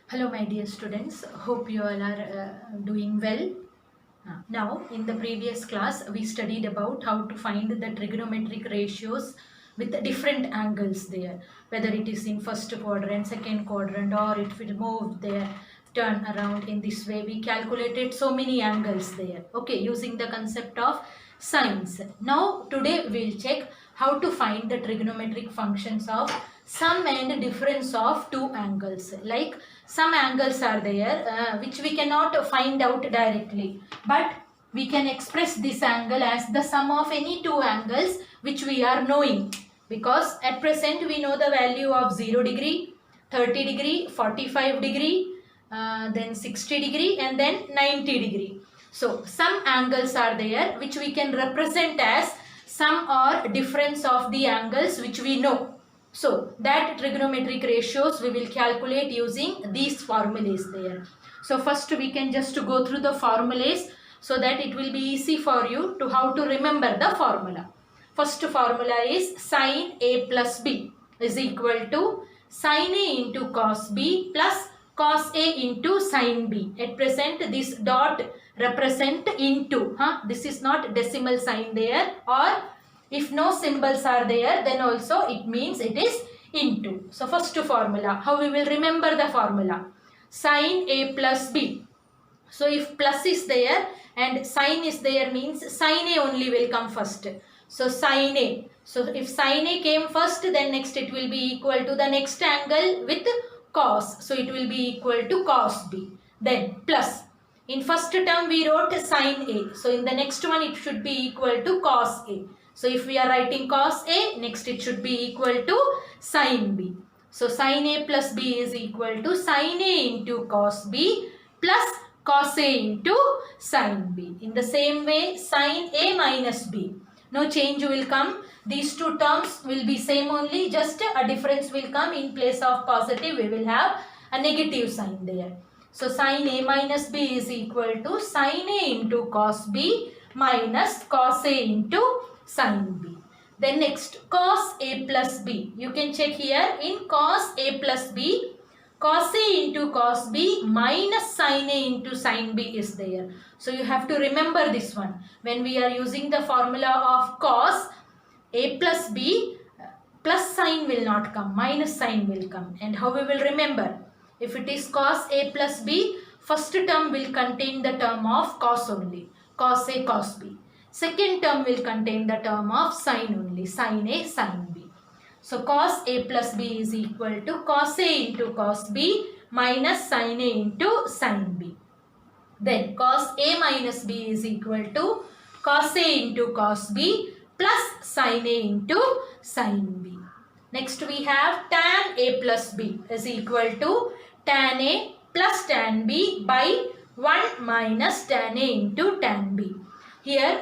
Hello my dear students, hope you all are doing well. Now in the previous class we studied about how to find the trigonometric ratios with the different angles there, whether it is in first quadrant, second quadrant, or if it moved there, turn around in this way. We calculated so many angles there, okay, using the concept of sines. Now today we'll check how to find the trigonometric functions of sum and difference of two angles. Like some angles are there which we cannot find out directly, but we can express this angle as the sum of any two angles which we are knowing, because at present we know the value of 0 degree, 30 degree, 45 degree, then 60 degree, and then 90 degree. So some angles are there which we can represent as sum or difference of the angles which we know. So that trigonometric ratios we will calculate using these formulas there. So first we can just go through the formulas so that it will be easy for you to how to remember the formula. First formula is sin A plus B is equal to sin A into cos B plus cos A into sin B. At present this dot represent into. This is not decimal sign there, or if no symbols are there, then also it means it is into. So first formula, how we will remember the formula? Sin A plus B. So if plus is there and sin is there, means sin A only will come first. So sin A. So if sin A came first, then next it will be equal to the next angle with cos. So it will be equal to cos B. Then plus. In first term we wrote sin A. So in the next one it should be equal to cos A. So if we are writing cos A, next it should be equal to sin B. So sin A plus B is equal to sin A into cos B plus cos A into sin B. In the same way, sin A minus B. No change will come. These two terms will be same only. Just a difference will come. In place of positive, we will have a negative sign there. So sin A minus B is equal to sin A into cos B minus cos A into sin B. Then next, cos A plus B. You can check here in cos A plus B, cos A into cos B minus sin A into sin B is there. So you have to remember this one. When we are using the formula of cos A plus B, plus sign will not come, minus sign will come. And how we will remember? If it is cos A plus B, first term will contain the term of cos only, cos A cos B. Second term will contain the term of sin only, sin A sin B. So cos A plus B is equal to cos A into cos B minus sin A into sin B. Then cos A minus B is equal to cos A into cos B plus sin A into sin B. Next we have tan A plus B is equal to tan A plus tan B by 1 minus tan A into tan B. Here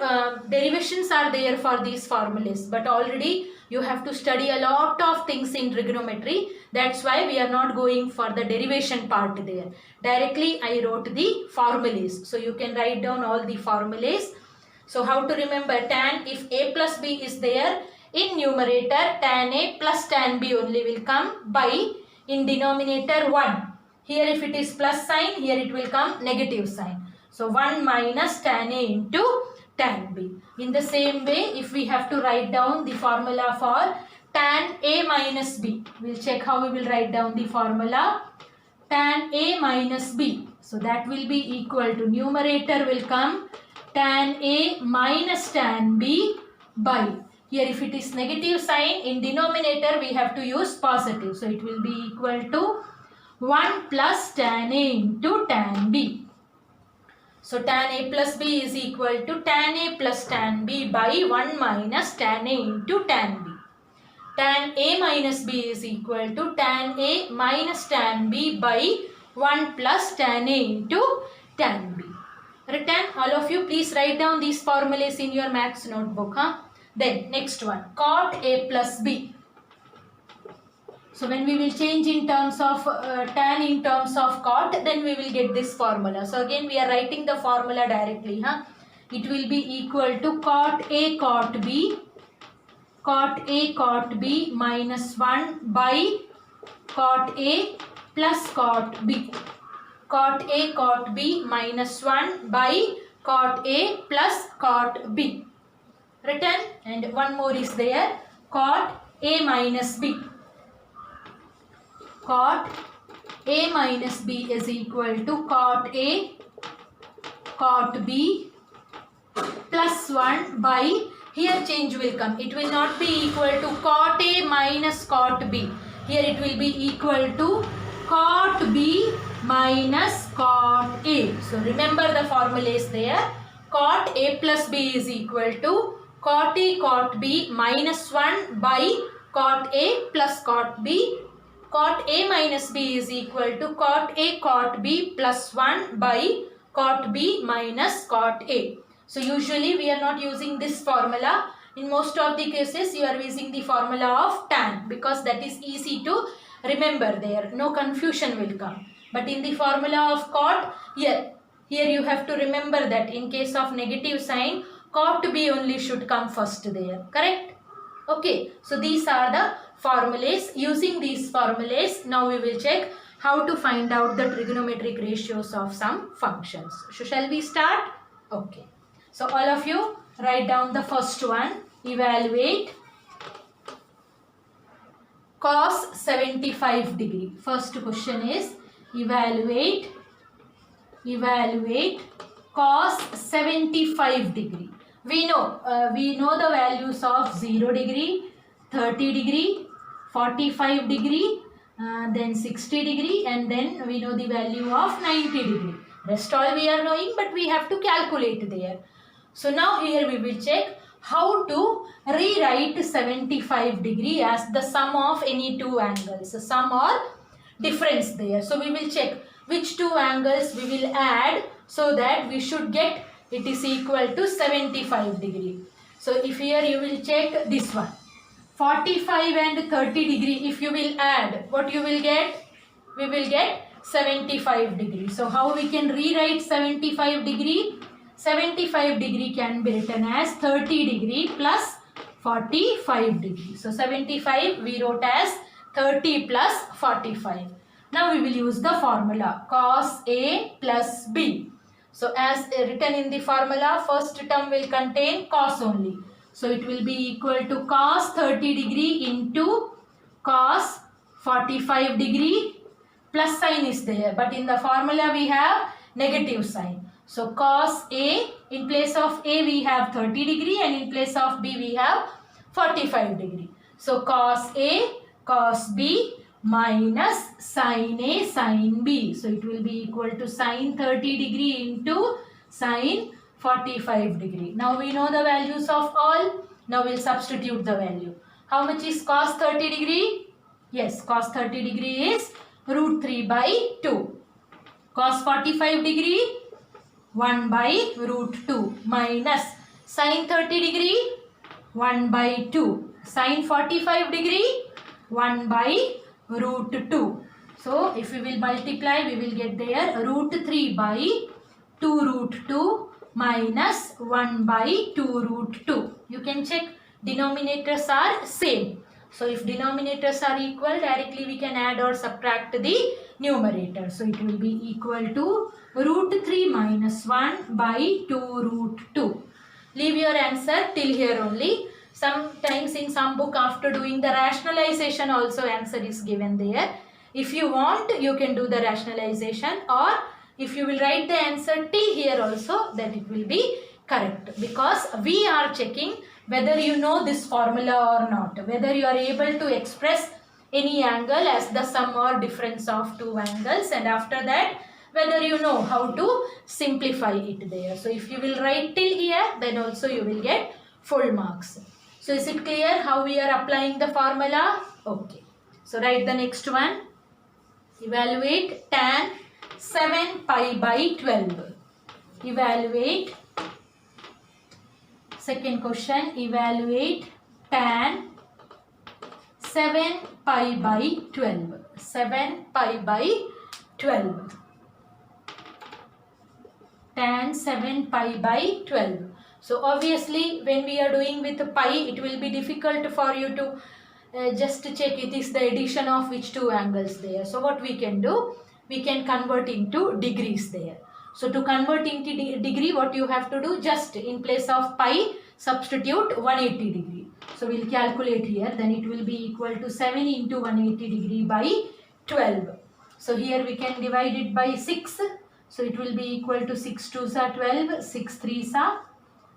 derivations are there for these formulas, but already you have to study a lot of things in trigonometry. That's why we are not going for the derivation part there. Directly I wrote the formulas. So you can write down all the formulas. So how to remember tan? If A plus B is there, in numerator tan A plus tan B only will come by, in denominator 1. Here if it is plus sign, here it will come negative sign. So 1 minus tan A into tan B. In the same way, if we have to write down the formula for tan A minus B, we'll check how we will write down the formula. Tan A minus B. So that will be equal to, numerator will come tan A minus tan B by, here if it is negative sign, in denominator we have to use positive. So it will be equal to 1 plus tan A into tan B. So tan A plus B is equal to tan A plus tan B by 1 minus tan A into tan B. Tan A minus B is equal to tan A minus tan B by 1 plus tan A into tan B. Written, all of you please write down these formulas in your maths notebook. Then next one, cot A plus B. So when we will change in terms of tan in terms of cot, then we will get this formula. So again we are writing the formula directly. It will be equal to cot A cot B minus 1 by cot A plus cot B. Cot A cot B minus 1 by cot A plus cot B. Written, and one more is there, cot A minus B. Cot A minus B is equal to cot A cot B plus 1 by, here change will come, it will not be equal to cot A minus cot B. Here it will be equal to cot B minus cot A. So remember the formula is there. Cot A plus B is equal to cot A cot B minus 1 by cot A plus cot B. Cot A minus B is equal to cot A cot B plus 1 by cot B minus cot A. So usually we are not using this formula. In most of the cases you are using the formula of tan, because that is easy to remember there. No confusion will come. But in the formula of cot, here you have to remember that in case of negative sign, cot B only should come first there. Correct? Okay. So these are the formulas. Using these formulas, now we will check how to find out the trigonometric ratios of some functions. So shall we start? Okay. So all of you write down the first one. Evaluate cos 75 degree. First question is evaluate cos 75 degree. We know the values of 0 degree, 30 degree, 45 degree, then 60 degree, and then we know the value of 90 degree. Rest all we are knowing, but we have to calculate there. So now here we will check how to rewrite 75 degree as the sum of any two angles, the sum or difference there. So we will check which two angles we will add so that we should get it is equal to 75 degree. So if here you will check this one, 45 and 30 degree, if you will add, what you will get? We will get 75 degree. So how we can rewrite 75 degree? 75 degree can be written as 30 degree plus 45 degree. So 75 we wrote as 30 plus 45. Now we will use the formula cos A plus B. So as written in the formula, first term will contain cos only. So it will be equal to cos 30 degree into cos 45 degree, plus sign is there. But in the formula we have negative sign. So cos A, in place of A we have 30 degree and in place of B we have 45 degree. So cos A cos B minus sin A sin B. So it will be equal to sin 30 degree into sin 45 degree. Now we know the values of all. Now we'll substitute the value. How much is cos 30 degree? Yes, cos 30 degree is root 3 by 2. Cos 45 degree 1 by root 2 minus sin 30 degree 1 by 2. Sin 45 degree 1 by root 2. So if we will multiply, we will get there root 3 by 2 root 2 minus 1 by 2 root 2. You can check denominators are same. So if denominators are equal, directly we can add or subtract the numerator. So it will be equal to root 3 minus 1 by 2 root 2. Leave your answer till here only. Sometimes in some book, after doing the rationalization also answer is given there. If you want, you can do the rationalization, or if you will write the answer till here also, then it will be correct, because we are checking whether you know this formula or not, whether you are able to express any angle as the sum or difference of two angles, and after that whether you know how to simplify it there. So if you will write till here, then also you will get full marks. So is it clear how we are applying the formula? Okay. So write the next one. Evaluate tan 7 pi by 12. Evaluate. Second question. Evaluate tan 7 pi by 12. 7 pi by 12. Tan 7 pi by 12. So obviously when we are doing with pi, it will be difficult for you to just to check it is the addition of which two angles there. So what we can do, we can convert into degrees there. So to convert into degree, what you have to do, just in place of pi, substitute 180 degree. So we'll calculate here, then it will be equal to 7 into 180 degree by 12. So here we can divide it by 6. So it will be equal to 6 2s are 12, 6 3s are,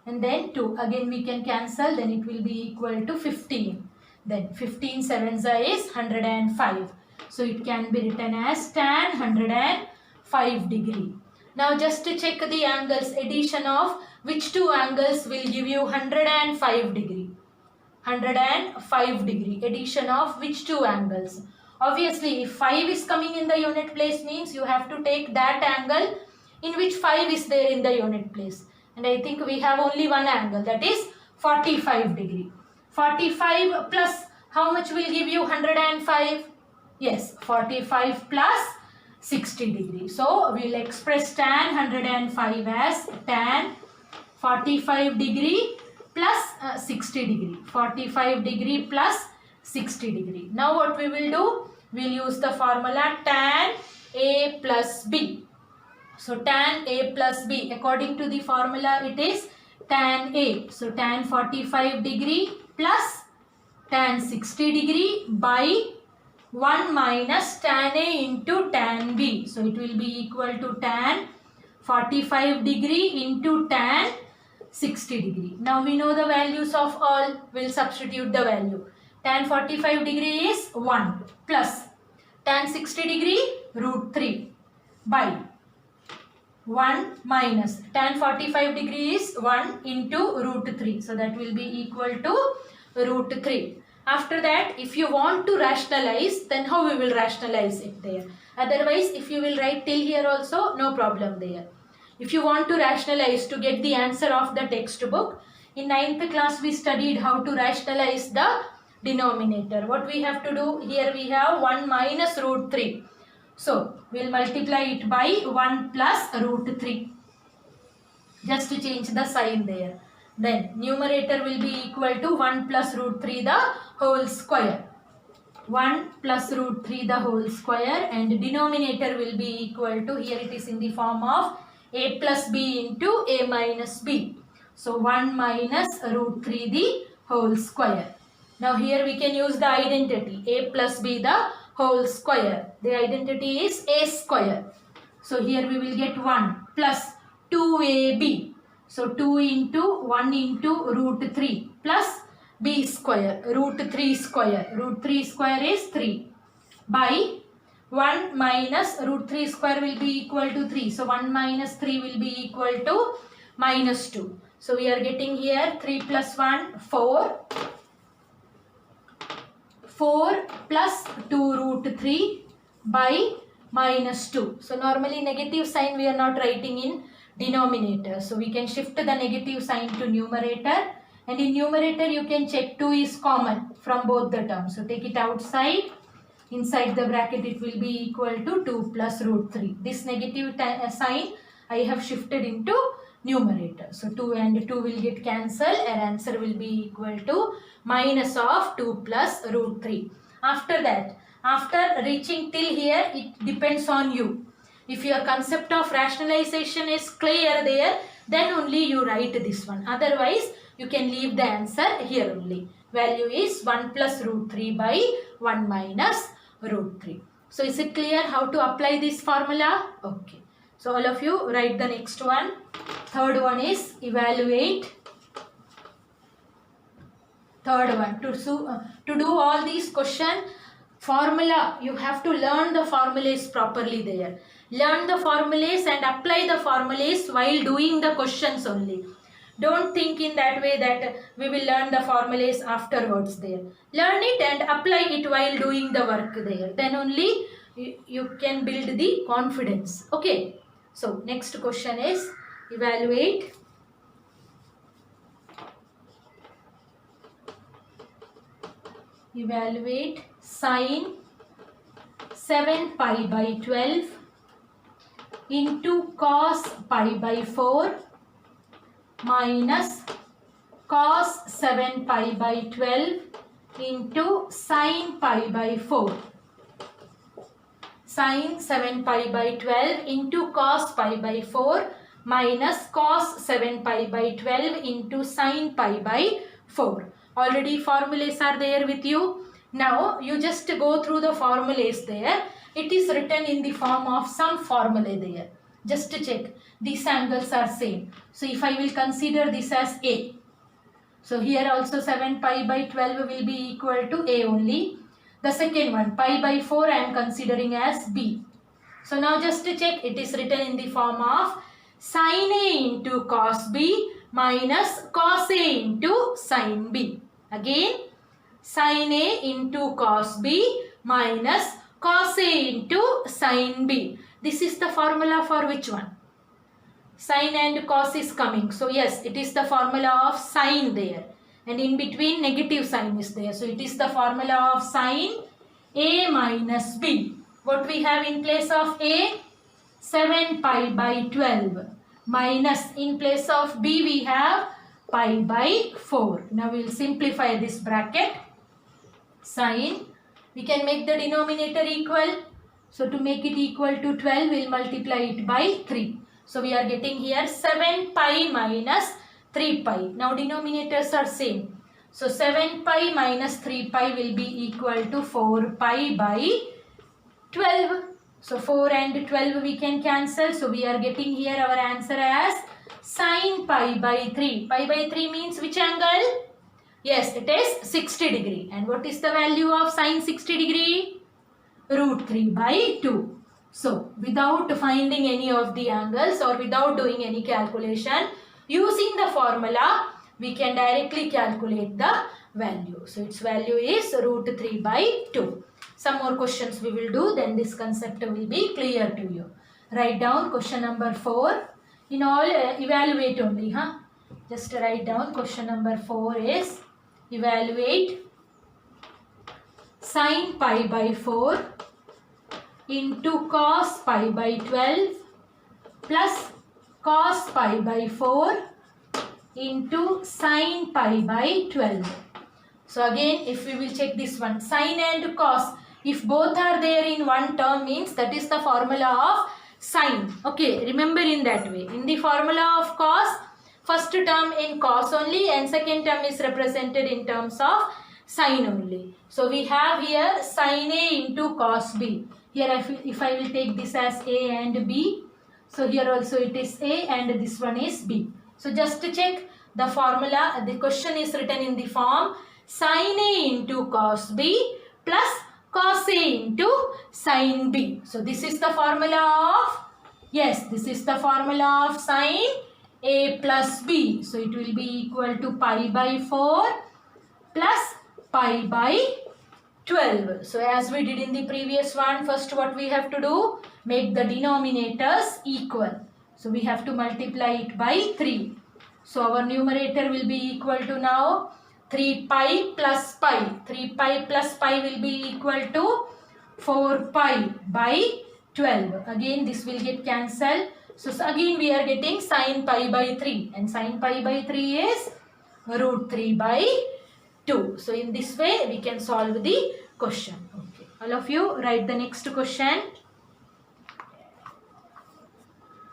and then 2. Again we can cancel, then it will be equal to 15. Then 15 7s are is 105. So it can be written as tan 105 degree. Now just to check the angles, addition of which two angles will give you 105 degree. 105 degree, addition of which two angles? Obviously, if 5 is coming in the unit place means you have to take that angle in which 5 is there in the unit place. And I think we have only one angle, that is 45 degree. 45 plus how much will give you 105? Yes, 45 plus 60 degree. So, we will express tan 105 as tan 45 degree plus 60 degree. 45 degree plus 60 degree. Now what we will do? We will use the formula tan A plus B. So tan A plus B, according to the formula it is tan A. So tan 45 degree plus tan 60 degree by 1 minus tan A into tan B. So it will be equal to tan 45 degree into tan 60 degree. Now we know the values of all. We will substitute the value. Tan 45 degree is 1 plus tan 60 degree root 3 by 1 minus tan 45 degree is 1 into root 3. So that will be equal to root 3. After that, if you want to rationalize, then how we will rationalize it there? Otherwise, if you will write till here also, no problem there. If you want to rationalize to get the answer of the textbook, in 9th class we studied how to rationalize the denominator. What we have to do, here we have 1 minus root 3. So, we will multiply it by 1 plus root 3. Just to change the sign there. Then, numerator will be equal to 1 plus root 3 the whole square. 1 plus root 3 the whole square, and denominator will be equal to, here it is in the form of a plus b into a minus b. So 1 minus root 3 the whole square. Now here we can use the identity a plus b the whole square. The identity is a square. So here we will get 1 plus 2ab. So 2 into 1 into root 3 plus b square, root 3 square. Root 3 square is 3 by 1 minus root 3 square will be equal to 3. So 1 minus 3 will be equal to minus 2. So we are getting here 3 plus 1, 4. 4 plus 2 root 3 by minus 2. So normally negative sign we are not writing in denominator. So we can shift the negative sign to numerator. And in numerator you can check 2 is common from both the terms. So take it outside. Inside the bracket it will be equal to 2 plus root 3. This negative sign I have shifted into numerator. So 2 and 2 will get cancelled. Our answer will be equal to minus of 2 plus root 3. After that, after reaching till here, it depends on you. If your concept of rationalization is clear there, then only you write this one. Otherwise, you can leave the answer here only. Value is 1 plus root 3 by 1 minus root 3. So is it clear how to apply this formula? Okay. So all of you write the next one. Third one is evaluate. Third one, to do all these question formula, you have to learn the formulas properly there. Learn the formulas and apply the formulas while doing the questions only. Don't think in that way that we will learn the formulas afterwards there. Learn it and apply it while doing the work there. Then only you can build the confidence. Okay. So next question is evaluate. Evaluate sine 7 pi by 12 into cos pi by 4 minus cos 7 pi by 12 into sin pi by 4. Sin 7 pi by 12 into cos pi by 4 minus cos 7 pi by 12 into sin pi by 4. Already formulas are there with you. Now you just go through the formulas there. It is written in the form of some formula there. Just to check. These angles are same. So if I will consider this as A. So here also 7 pi by 12 will be equal to A only. The second one, pi by 4, I am considering as B. So now just to check, it is written in the form of sin A into cos B minus cos A into sin B. Again, sin A into cos B minus cos A into sin B. This is the formula for which one? Sin and cos is coming. So yes, it is the formula of sin there. And in between negative sign is there. So it is the formula of sin A minus B. What we have in place of A? 7 pi by 12. Minus in place of B we have pi by 4. Now we will simplify this bracket. Sin. We can make the denominator equal. So to make it equal to 12, we will multiply it by 3. So we are getting here 7 pi minus 3 pi. Now denominators are same. So 7 pi minus 3 pi will be equal to 4 pi by 12. So 4 and 12 we can cancel. So we are getting here our answer as sin pi by 3. Pi by 3 means which angle? Yes, it is 60 degree. And what is the value of sin 60 degree? Root 3 by 2. So, without finding any of the angles or without doing any calculation, using the formula, we can directly calculate the value. So, its value is root 3 by 2. Some more questions we will do, then this concept will be clear to you. Write down question number 4. In all, evaluate only. Just write down question number 4 is evaluate sin pi by 4 into cos pi by 12 plus cos pi by 4 into sin pi by 12. So again, if we will check this one, sin and cos, if both are there in one term means that is the formula of sin. Okay, remember in that way. In the formula of cos, first term in cos only and second term is represented in terms of sin only. So we have here sin A into cos B. Here if I will take this as A and B, so here also it is A and this one is B. So just to check the formula, the question is written in the form sin A into cos B plus cos A into sin B. So this is the formula of, yes, this is the formula of sin A plus B. So it will be equal to pi by 4 plus pi by 12. So as we did in the previous one, first what we have to do? Make the denominators equal. So we have to multiply it by 3. So our numerator will be equal to now 3 pi plus pi. 3 pi plus pi will be equal to 4 pi by 12. Again this will get cancelled. So again we are getting sin pi by 3. And sin pi by 3 is root 3 by 2. So in this way we can solve the question. Okay. All of you write the next question.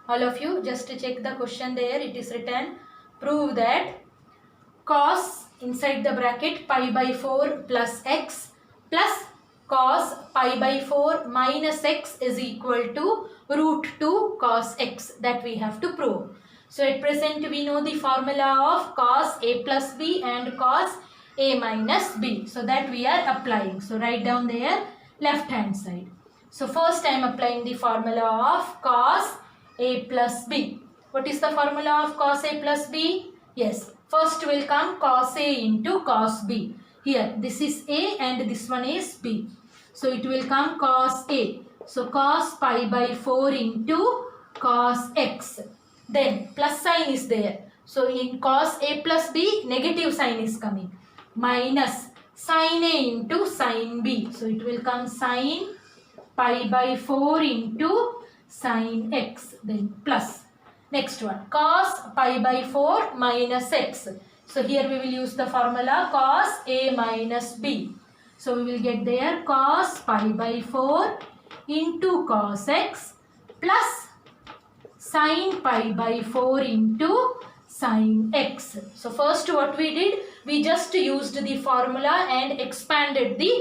All of you just check the question there. It is written, prove that cos inside the bracket pi by 4 plus x plus cos pi by 4 minus x is equal to root 2 cos x, that we have to prove. So at present we know the formula of cos A plus B and cos A minus B. So that we are applying. So write down there left hand side. So first I am applying the formula of cos A plus B. What is the formula of cos A plus B? Yes, first will come cos A into cos B. Here this is A and this one is B. So it will come cos A. So cos pi by 4 into cos x. Then plus sign is there. So in cos A plus B, negative sign is coming. Minus sin A into sin B. So it will come sin pi by 4 into sin x. Then plus. Next one, cos pi by 4 minus x. So here we will use the formula cos A minus B. So we will get there cos pi by 4 into cos x plus sin pi by 4 into sin x. So first what we did, we just used the formula and expanded the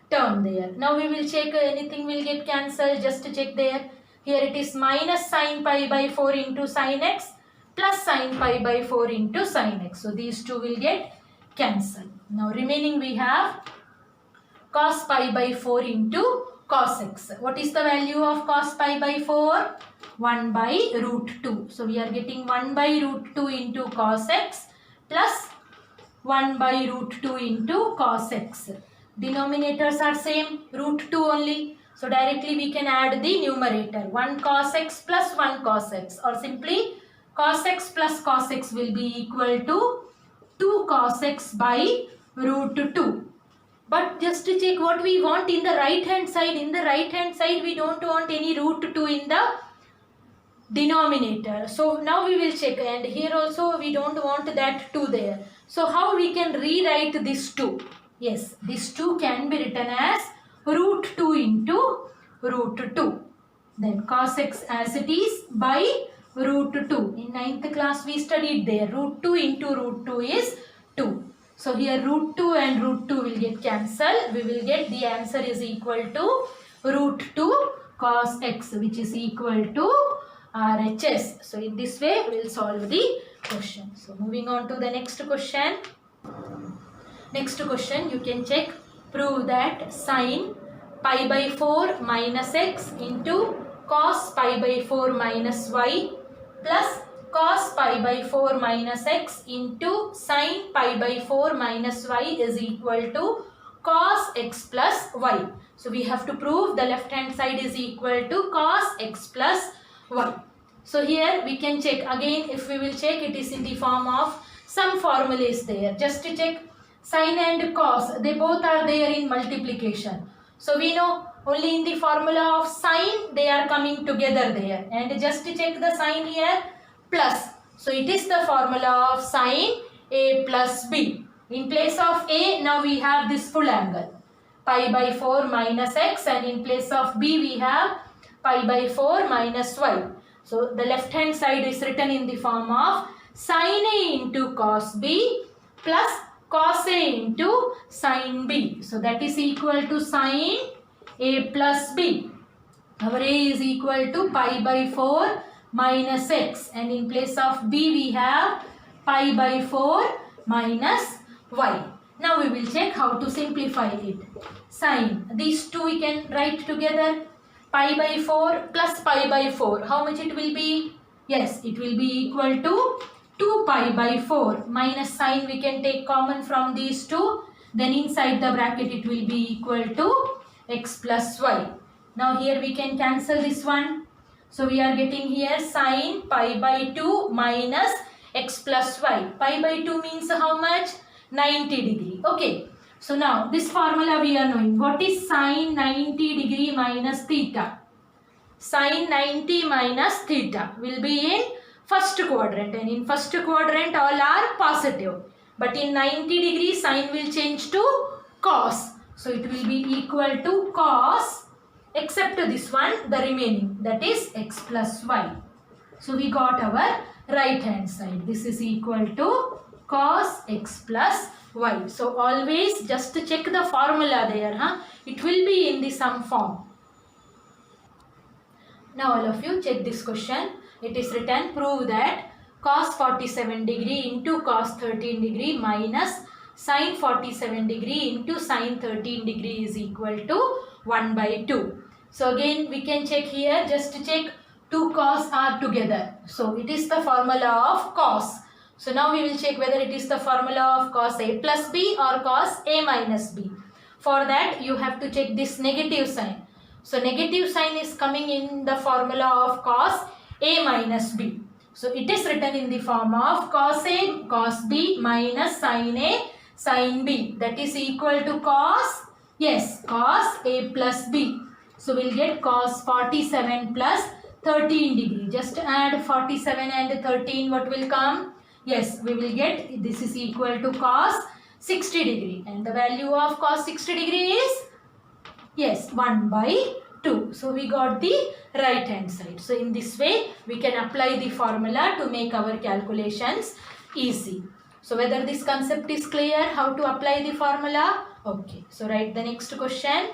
term there. Now we will check anything will get cancelled, just check there. Here it is minus sin pi by 4 into sin x plus sin pi by 4 into sin x. So these two will get cancelled. Now remaining we have cos pi by 4 into cos x. What is the value of cos pi by 4? 1 by root 2. So we are getting 1 by root 2 into cos x plus 1 by root 2 into cos x. Denominators are same, root 2 only. So directly we can add the numerator. 1 cos x plus 1 cos x, or simply cos x plus cos x will be equal to 2 cos x by root 2. But just to check what we want in the right hand side. In the right hand side we don't want any root 2 in the denominator. So now we will check, and here also we don't want that 2 there. So how we can rewrite this 2? Yes, this 2 can be written as root 2 into root 2. Then cos x as it is by root 2. In 9th class we studied there. Root 2 into root 2 is 2. So here root 2 and root 2 will get cancelled. We will get the answer is equal to root 2 cos x, which is equal to RHS. So in this way we will solve the question. So moving on to the next question. Next question, you can check. Prove that sin pi by 4 minus x into cos pi by 4 minus y plus cos pi by 4 minus x into sin pi by 4 minus y is equal to cos x plus y. So we have to prove the left hand side is equal to cos x plus y. So here we can check again. If we will check, it is in the form of some formula is there. Just to check, sin and cos, they both are there in multiplication. So we know only in the formula of sin they are coming together there. And just to check the sign here, plus. So it is the formula of sin A plus B. In place of A, now we have this full angle, pi by 4 minus x, and in place of B we have pi by 4 minus y. So the left hand side is written in the form of sin A into cos B plus cos A into sin B. So that is equal to sin A plus B. Our A is equal to pi by 4 minus x, and in place of B we have pi by 4 minus y. Now we will check how to simplify it. Sin, these two we can write together. Pi by 4 plus pi by 4. How much it will be? Yes, it will be equal to 2 pi by 4 minus sin we can take common from these two. Then inside the bracket it will be equal to x plus y. Now here we can cancel this one. So we are getting here sin pi by 2 minus x plus y. Pi by 2 means how much? 90 degree. Okay. So now this formula we are knowing. What is sin 90 degree minus theta? Sin 90 minus theta will be in first quadrant, and in first quadrant all are positive. But in 90 degree sign will change to cos. So it will be equal to cos, except this one, the remaining, that is x plus y. So we got our right hand side. This is equal to cos x plus y. So always just check the formula there. It will be in the sum form. Now all of you check this question. It is written, prove that cos 47 degree into cos 13 degree minus sin 47 degree into sin 13 degree is equal to 1 by 2. So again we can check here, just to check, two cos are together. So it is the formula of cos. So now we will check whether it is the formula of cos A plus B or cos A minus B. For that you have to check this negative sign. So negative sign is coming in the formula of cos A minus B. So it is written in the form of cos A cos B minus sin A sin B. That is equal to cos, yes, cos A plus B. So we'll get cos 47 plus 13 degree. Just add 47 and 13, what will come? Yes, we will get this is equal to cos 60 degree, and the value of cos 60 degree is, yes, 1 by 2. So we got the right hand side. So in this way we can apply the formula to make our calculations easy. So whether this concept is clear, how to apply the formula? Okay, so write the next question.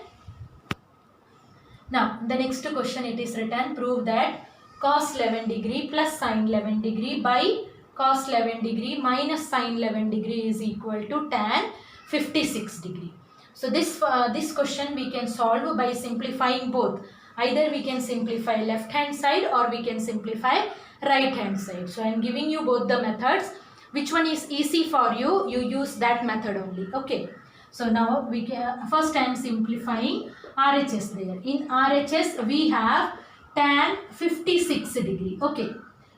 Now the next question, it is written, prove that cos 11 degree plus sin 11 degree by cos 11 degree minus sin 11 degree is equal to tan 56 degree. So this question we can solve by simplifying both. Either we can simplify left hand side or we can simplify right hand side. So I am giving you both the methods. Which one is easy for you, you use that method only. Okay. So now we can, first I am simplifying RHS there. In RHS we have tan 56 degree. Okay.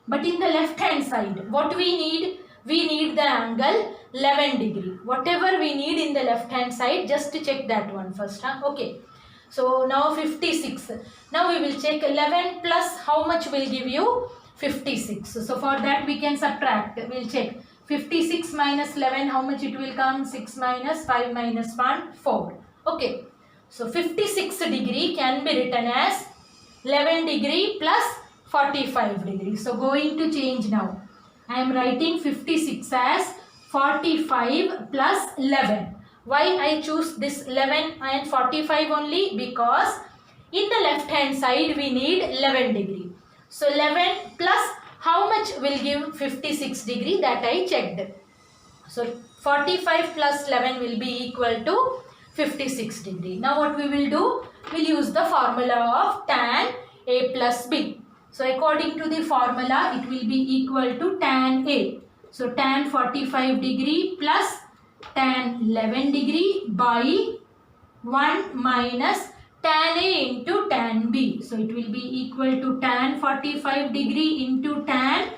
But in the left hand side, what we need? We need the angle 11 degree. Whatever we need in the left hand side, just to check that one first. Huh? Okay. So now 56. Now we will check 11 plus how much will give you 56. So for that we can subtract. We will check 56 minus 11, how much it will come? 6 minus 5 minus 1, 4. Okay. So 56 degree can be written as 11 degree plus 45 degree. So going to change now. I am writing 56 as 45 plus 11. Why I choose this 11 and 45 only? Because in the left hand side we need 11 degree. So 11 plus how much will give 56 degree, that I checked. So 45 plus 11 will be equal to 56 degree. Now what we will do? We will use the formula of tan A plus B. So according to the formula, it will be equal to tan A. So tan 45 degree plus tan 11 degree by 1 minus tan A into tan B. So it will be equal to tan 45 degree into tan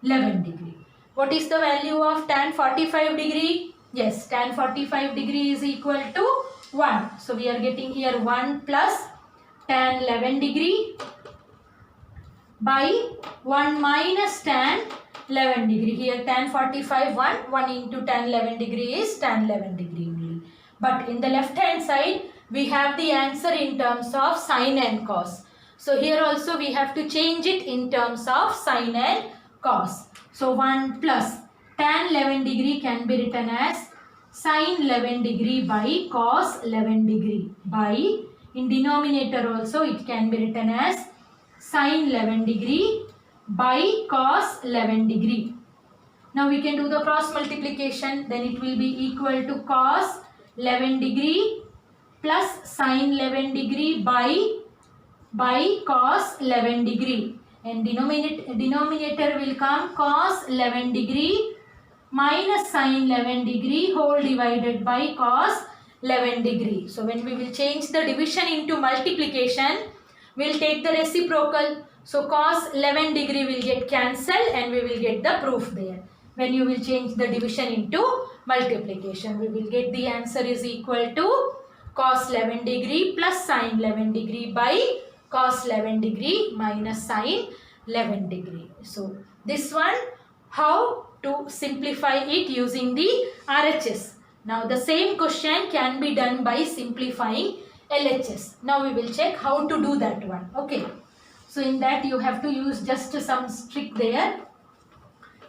11 degree. What is the value of tan 45 degree? Yes, tan 45 degree is equal to 1. So we are getting here 1 plus tan 11 degree by 1 minus tan 11 degree. Here tan 45 1 into tan 11 degree is tan 11 degree only. But in the left hand side we have the answer in terms of sin and cos. So here also we have to change it in terms of sin and cos. So 1 plus tan 11 degree can be written as sin 11 degree by cos 11 degree by, in denominator also it can be written as sin 11 degree by cos 11 degree. Now we can do the cross multiplication, then it will be equal to cos 11 degree plus sin 11 degree by cos 11 degree, and denominator will come cos 11 degree minus sin 11 degree whole divided by cos 11 degree. So when we will change the division into multiplication, we will take the reciprocal. So cos 11 degree will get cancelled and we will get the proof there. When you will change the division into multiplication, we will get the answer is equal to cos 11 degree plus sin 11 degree by cos 11 degree minus sin 11 degree. So this one, how to simplify it using the RHS. Now the same question can be done by simplifying LHS. Now we will check how to do that one. Okay. So in that you have to use just some trick there.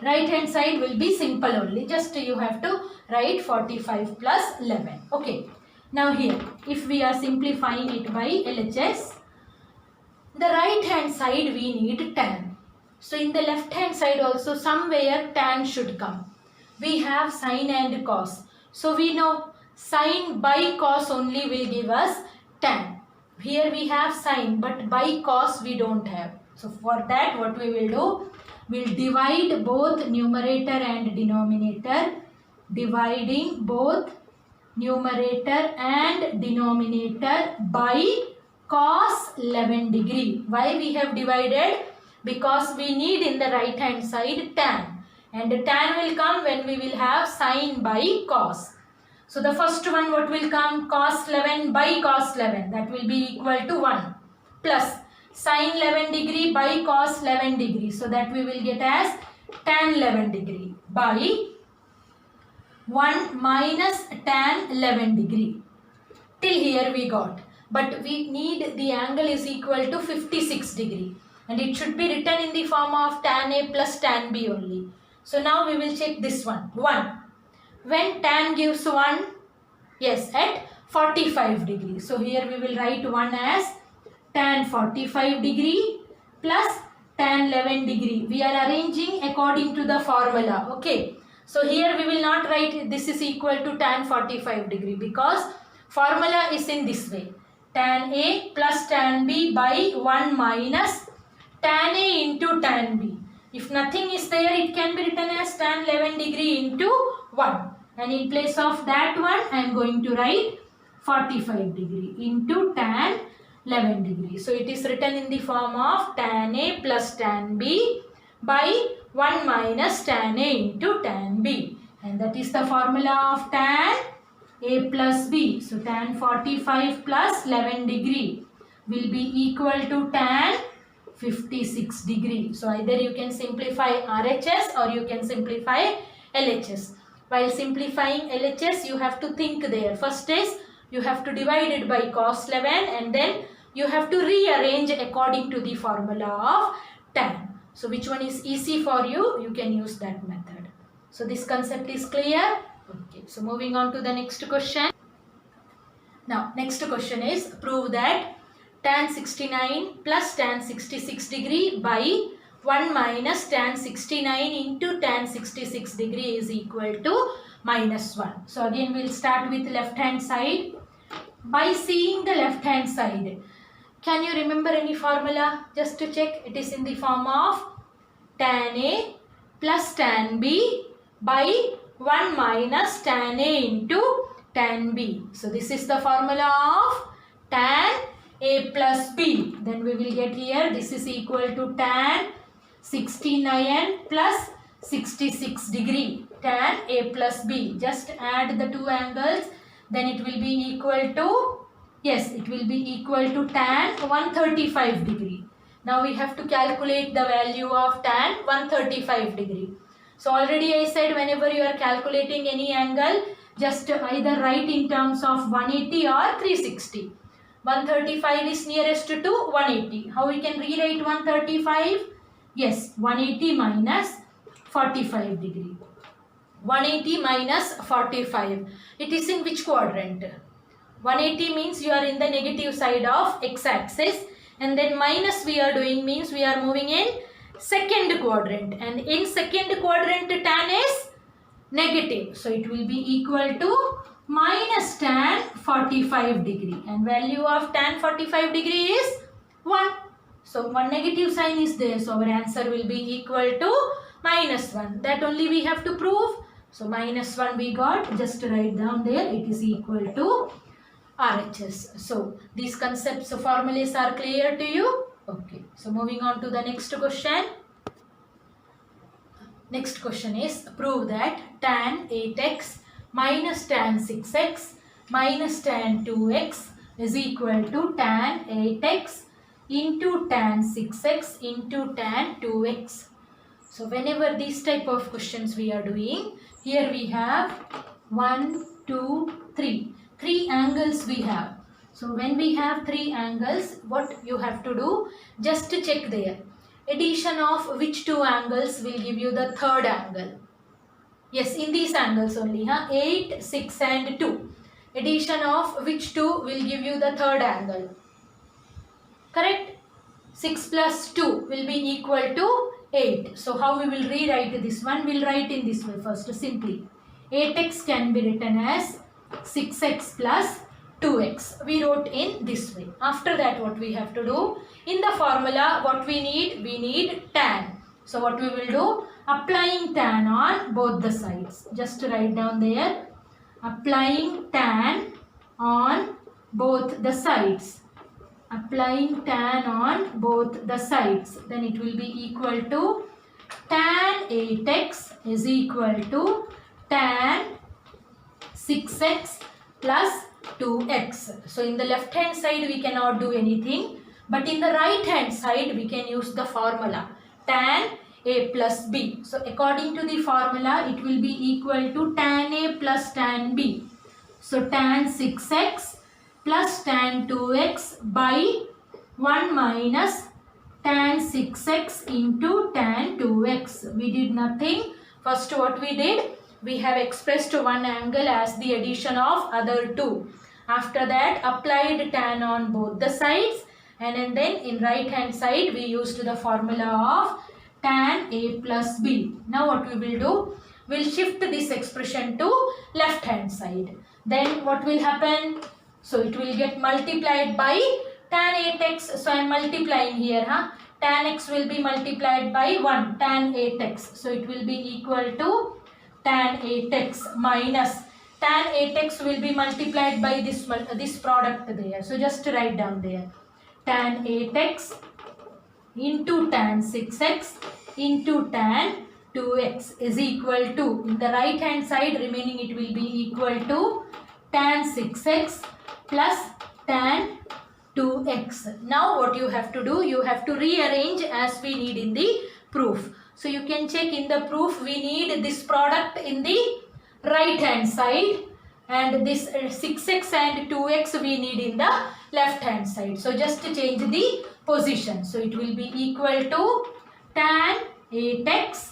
Right hand side will be simple only. Just you have to write 45 plus 11. Okay. Now here, if we are simplifying it by LHS, the right hand side we need tan. So in the left hand side also somewhere tan should come. We have sin and cos. So we know sin by cos only will give us tan. Here we have sin, but by cos we don't have. So for that what we will do? We will divide both numerator and denominator. Dividing both numerator and denominator by cos 11 degree. Why we have divided? Because we need in the right hand side tan. And tan will come when we will have sin by cos. So the first one what will come? Cos 11 by cos 11. That will be equal to 1. Plus sin 11 degree by cos 11 degree. So that we will get as tan 11 degree by 1 minus tan 11 degree. Till here we got. But we need the angle is equal to 56 degree. And it should be written in the form of tan A plus tan B only. So now we will check this one. 1. When tan gives 1, yes, at 45 degree. So here we will write 1 as tan 45 degree plus tan 11 degree. We are arranging according to the formula. Okay. So here we will not write this is equal to tan 45 degree because formula is in this way. Tan A plus tan B by 1 minus tan A into tan B. If nothing is there, it can be written as tan 11 degree into 1. And in place of that one, I am going to write 45 degree into tan 11 degree. So it is written in the form of tan A plus tan B by 1 minus tan A into tan B. And that is the formula of tan A plus B. So tan 45 plus 11 degree will be equal to tan 56 degree. So either you can simplify RHS or you can simplify LHS. While simplifying LHS, you have to think there. First is you have to divide it by cos 11 and then you have to rearrange according to the formula of tan. So which one is easy for you? You can use that method. So this concept is clear? Okay. So moving on to the next question. Now next question is prove that tan 69 plus tan 66 degree by 1 minus tan 69 into tan 66 degree is equal to minus 1. So again we will start with left hand side. By seeing the left hand side, can you remember any formula? Just to check, it is in the form of tan A plus tan B by 1 minus tan A into tan B. So this is the formula of tan A plus B. Then we will get here this is equal to tan 69 plus 66 degree. Tan A plus B. Just add the two angles. Then it will be equal to, yes, it will be equal to tan 135 degree. Now we have to calculate the value of tan 135 degree. So already I said whenever you are calculating any angle, just either write in terms of 180 or 360. 135 is nearest to 180. How we can rewrite 135? Yes, 180 minus 45 degree. 180 minus 45. It is in which quadrant? 180 means you are in the negative side of x-axis, and then minus we are doing means we are moving in second quadrant, and in second quadrant tan is negative. So it will be equal to minus tan 45 degree, and value of tan 45 degree is 1. So one negative sign is there. So our answer will be equal to minus 1. That only we have to prove. So minus 1 we got. Just write down there. It is equal to RHS. So these concepts, formulas are clear to you. Okay. So moving on to the next question. Next question is prove that tan 8x minus tan 6x minus tan 2x is equal to tan 8x into tan 6x into tan 2x. So whenever these type of questions we are doing, here we have 1, 2, 3. 3 angles we have. So when we have 3 angles, what you have to do? Just to check there. Addition of which 2 angles will give you the third angle? Yes, in these angles only. 8, 6 and 2. Addition of which 2 will give you the third angle? Correct? 6 plus 2 will be equal to 8. So how we will rewrite this one? We will write in this way first simply. 8x can be written as 6x plus 2x. We wrote in this way. After that what we have to do? In the formula what we need? We need tan. So what we will do? Applying tan on both the sides. Just write down there. Applying tan on both the sides. Applying tan on both the sides. Then it will be equal to tan 8x is equal to tan 6x plus 2x. So in the left hand side we cannot do anything. But in the right hand side we can use the formula. Tan A plus B. So according to the formula, it will be equal to tan A plus tan B. So tan 6x plus tan 2x by 1 minus tan 6x into tan 2x. We did nothing. First what we did, we have expressed one angle as the addition of other two. After that, applied tan on both the sides, and then in right hand side we used the formula of tan A plus B. Now what we will do, we'll shift this expression to left hand side. Then what will happen? So it will get multiplied by tan 8x. So I am multiplying here. Tan x will be multiplied by 1, tan 8x. So it will be equal to tan 8x minus tan 8x will be multiplied by this product there. So just write down there. Tan 8x into tan 6x into tan 2x is equal to, in the right hand side remaining it will be equal to tan 6x plus tan 2x. Now what you have to do, you have to rearrange as we need in the proof. So you can check in the proof, we need this product in the right hand side, and this 6x and 2x we need in the left hand side. So just change the position. So it will be equal to tan 8x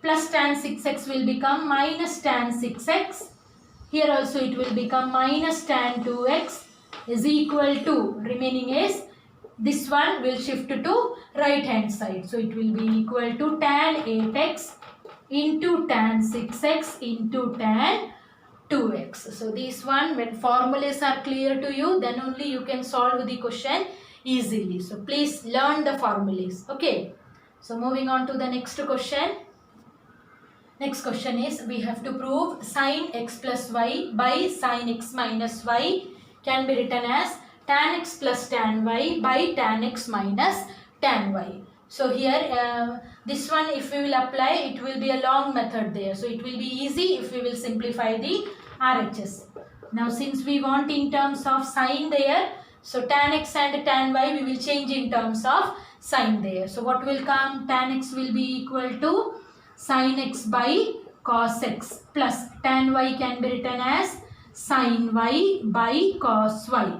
plus tan 6x will become minus tan 6x. Here also it will become minus tan 2x is equal to, remaining is this one will shift to right hand side. So it will be equal to tan 8x into tan 6x into tan 2x. So this one, when formulas are clear to you, then only you can solve the question easily. So please learn the formulas. Okay. So moving on to the next question. Next question is, we have to prove sin x plus y by sin x minus y can be written as tan x plus tan y by tan x minus tan y. So here this one, if we will apply, it will be a long method there. So it will be easy if we will simplify the RHS. Now since we want in terms of sin there, so tan x and tan y we will change in terms of sin there. So what will come? Tan x will be equal to sin x by cos x plus tan y can be written as sin y by cos y.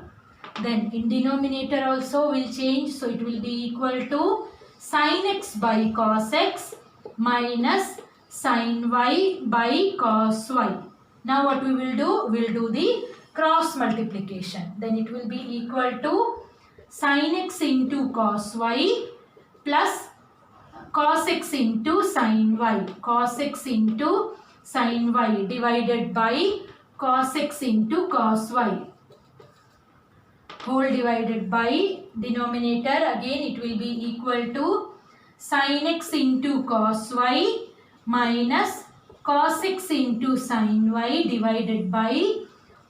Then in denominator also will change. So it will be equal to sin x by cos x minus sin y by cos y. Now what we will do? We will do the cross multiplication. Then it will be equal to sin x into cos y plus cos x into sin y. Cos x into sin y divided by cos x into cos y. Whole divided by denominator, again it will be equal to sin x into cos y minus cos x into sin y divided by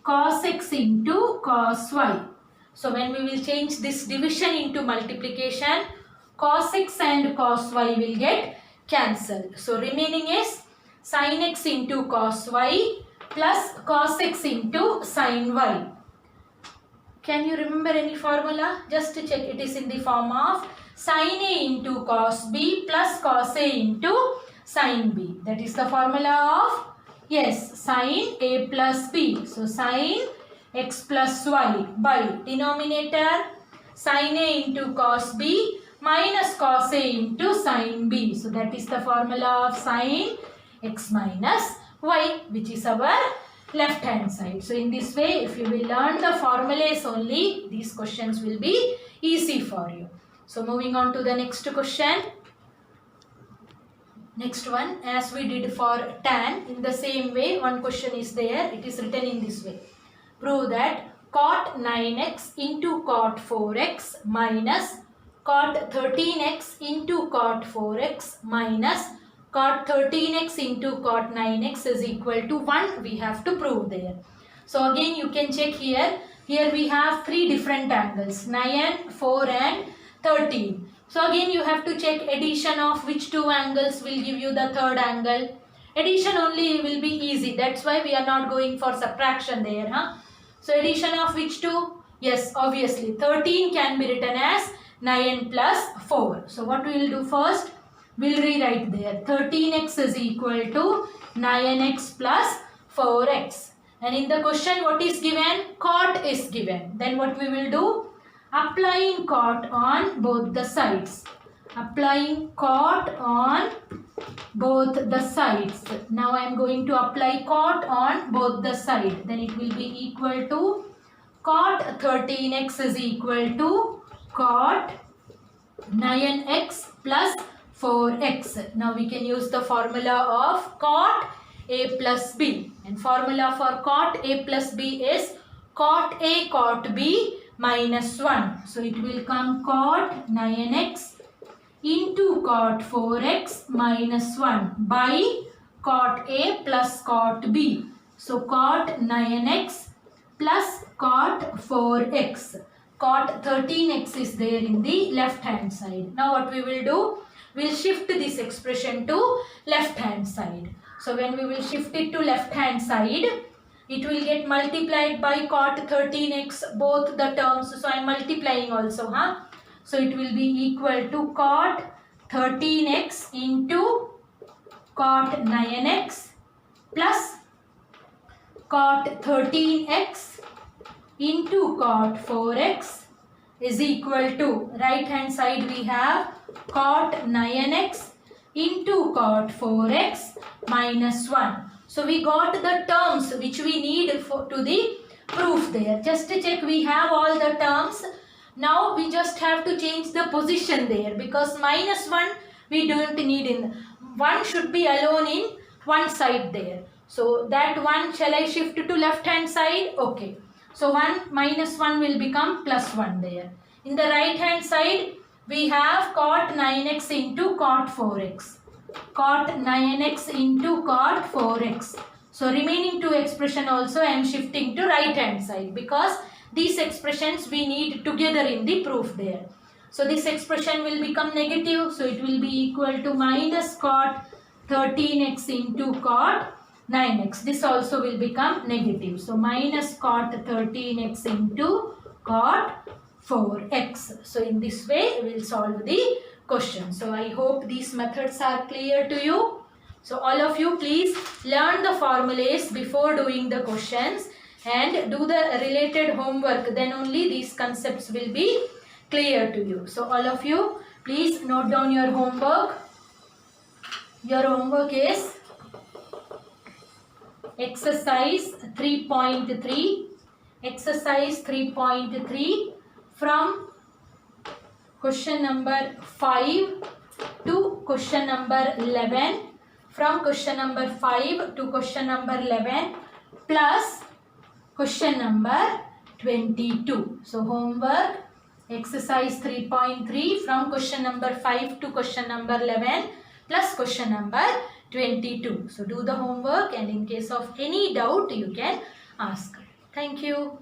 cos x into cos y. So when we will change this division into multiplication, cos x and cos y will get cancelled. So remaining is sin x into cos y plus cos x into sin y. Can you remember any formula? Just to check, it is in the form of sin A into cos B plus cos A into sin B. That is the formula of, yes, sin A plus B. So sin x plus y by denominator sin A into cos B minus cos A into sin B. So that is the formula of sin x minus y, which is our left hand side. So in this way, if you will learn the formulas only, these questions will be easy for you. So moving on to the next question. Next one, as we did for tan, in the same way one question is there. It is written in this way. Prove that cot 9x into cot 4x minus cot 13x into cot 4x minus cot 13x into cot 9x is equal to 1. We have to prove there. So again you can check here. Here we have three different angles, 9, 4 and 13. So again you have to check addition of which two angles will give you the third angle. Addition only will be easy. That's why we are not going for subtraction there. So addition of which two? Yes, obviously 13 can be written as 9 plus 4. So what we will do first? We'll rewrite there. 13x is equal to 9x plus 4x. And in the question what is given? Cot is given. Then what we will do? Applying cot on both the sides. Applying cot on both the sides. Now I am going to apply cot on both the sides. Then it will be equal to cot 13x is equal to cot 9x plus 4x. Now we can use the formula of cot a plus b. And formula for cot a plus b is cot a cot b minus 1. So it will come cot 9x into cot 4x minus 1 by cot a plus cot b. So cot 9x plus cot 4x. Cot 13x is there in the left hand side. Now what we will do? We will shift this expression to left hand side. So when we will shift it to left hand side, it will get multiplied by cot 13x both the terms. So I am multiplying also. So it will be equal to cot 13x into cot 9x plus cot 13x into cot 4x is equal to, right hand side we have cot 9x into cot 4x minus 1. So we got the terms which we need to the proof there. Just to check, we have all the terms. Now we just have to change the position there, because minus 1 we don't need in. 1 should be alone in one side there. So that 1 shall I shift to left hand side? Okay. So 1 minus 1 will become plus 1 there. In the right hand side we have cot 9x into cot 4x. Cot 9x into cot 4x. So remaining two expression also I am shifting to right hand side, because these expressions we need together in the proof there. So this expression will become negative. So it will be equal to minus cot 13x into cot 9x. This also will become negative. So minus cot 13x into cot 4x. So in this way we will solve the question. So I hope these methods are clear to you. So all of you please learn the formulas before doing the questions and do the related homework. Then only these concepts will be clear to you. So all of you please note down your homework. Your homework is exercise 3.3. Exercise 3.3 from question number 5 to question number 11. From question number 5 to question number 11 plus question number 22. So homework exercise 3.3 from question number 5 to question number 11 plus question number 22. So do the homework, and in case of any doubt you can ask. Thank you.